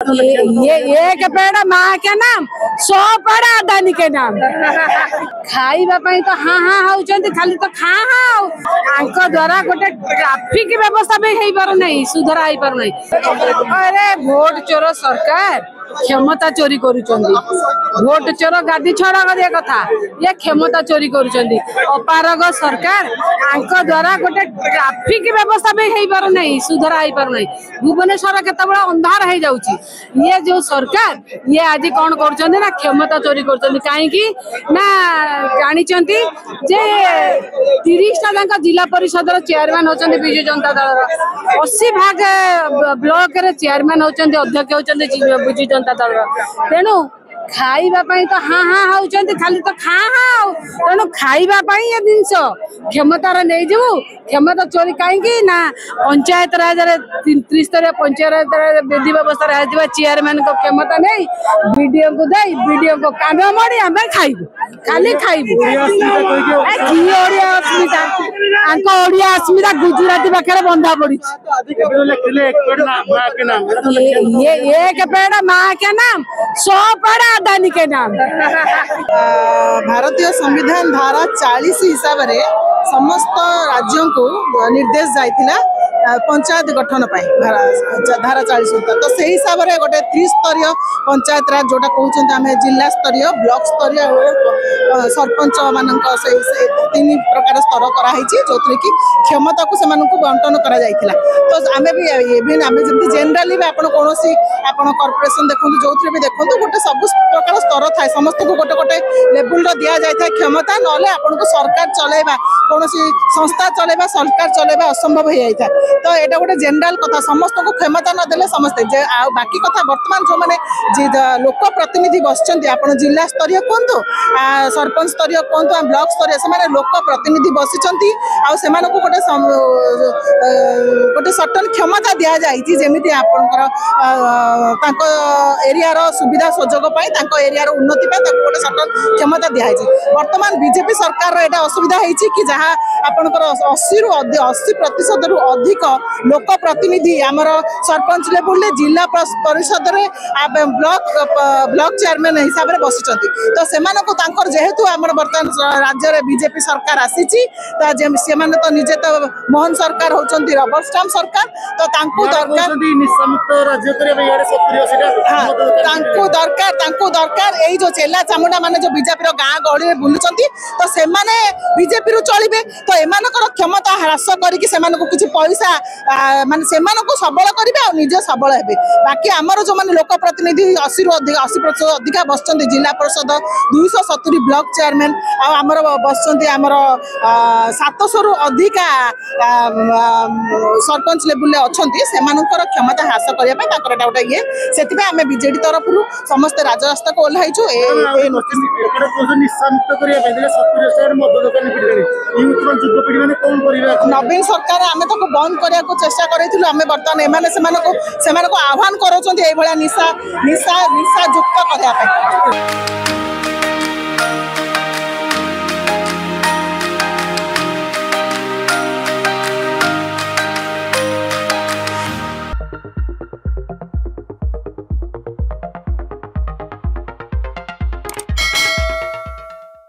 ये एक पेड़ माँ के नाम 100 पेड़ अदानी के नाम खाइबा तो हाँ हाँ होउचंती खाली तो खा हाँ द्वारा गोटे ट्राफिक व्यवस्था भी हो पार नहीं सुधारा हो पार नहीं। अरे भोट चोर सरकार क्षमता चोरी करुचंदी भोट चोर गादी छड़ा करिया कथा ये क्षमता चोरी करुचंदी अपारग सरकार आंक द्वारा गोटे ट्राफिक व्यवस्था भी हो पार नहीं सुधारा हो पार नहीं। भुवनेश्वर केतबेला अंधार हो जाउची ये जो सरकार ये आज कौन करुचंदी ना क्षमता चोरी करुचंदी काहेकि ना जानिचंती जे 30टा जिला परिषद चेयरमैन होचंदी बिजु जनता दल 80 भाग ब्लॉक रे चेयरमैन होचंदी अध्यक्ष होचंदी बिजु जनता दल तेणु खाइबा तो हाँ हाँ होउचंती खाली तो खा हाँ तेणु खाइबा ये जिनस क्षमतार नहीं जीवु क्षमता चोरी कहीं ना पंचायत राज त्रिस्तरीय पंचायत विधि व्यवस्था चेयरमैन को क्षमता नहीं बीडीओ को दे बीडीओ को कान मड़ी आम खाइबु खाली खाइबु ओडिया अस्मिता गुजराती पाखे बंधा पड़ी ये एक पेड़ माँ के नाम 100 पेड़ अदानी के नाम। भारतीय संविधान धारा 40 हिसाब रे समस्त राज्यों को निर्देश जाइथिला पंचायत गठन धारा 40 तो से हिसाब रे गोटे त्रिस्तरीय पंचायत राज जोटा कहते आम जिला स्तरीय ब्लॉक स्तरीय सरपंच मान 3 प्रकार स्तर कराई जो कि क्षमता को से बंटन करा तो आम भी इवेन आम जमी जेनराली भी कौन कॉर्पोरेशन देखो जो भी देखो गोटे सब प्रकार स्तर थाए समस्त को गोटे गोटे लेवल दि जाए क्षमता ना आपन को सरकार चलेबा कौन संस्था चलेबा सरकार चलेबा असंभव हो जाए तो यहाँ गोटे जेनराल कथा समस्त को क्षमता नदेले समस्ते बाकी कथा बर्तमान जो मैंने लोक प्रतिनिधि बसचंती आप जिला स्तरीय कहतु सरपंच स्तरीय कहतु ब्लॉक स्तरीय से लोक प्रतिनिधि बसिचंती गोटे गोटे सर्टन क्षमता दि जाती जमी आपंकर एरियार सुविधा सुजोग एरियार उन्नति गोटे सर्टन क्षमता दिखाई बर्तमान बीजेपी सरकार यहाँ असुविधा होती कि जहाँ आपंकर 80% रु अधिक लोक प्रतिनिधि आमर सरपंच लेवल जिला परिषद ब्लॉक चेयरमैन हिसाब से बसिचंती तो से जेहेतु आम बर्तमान राज्य में बीजेपी सरकार आसी तो निजे तो मोहन सरकार होचंती रबर स्टाम्प सरकार तो दरकार यही जो चेला चामुंडा माने जो बीजेपी गाँ गहली में बुलुचंती तो से बीजेपी चलिए तो एमानकर क्षमता ह्रास करके किसी पैसा मान से सबल करेंगे और निजे सबल हे बाकी आमर जो मैंने लोक प्रतिनिधि 80% अधिका बसचंती जिला परिषद 270 ब्लॉक चेयरमैन आमर बसचंती आमर 700 रु अधिका सरपंच लेवल अच्छी से क्षमता ह्रास करने गोटे ये से आम बीजेडी तरफ समस्त राजरास्ता को ओह्लैचु नवीन सरकार आम तो बंद करने को चेष्टा करूँ आम बर्तमान से आह्वान कर निशा निशा निशा युक्त करने।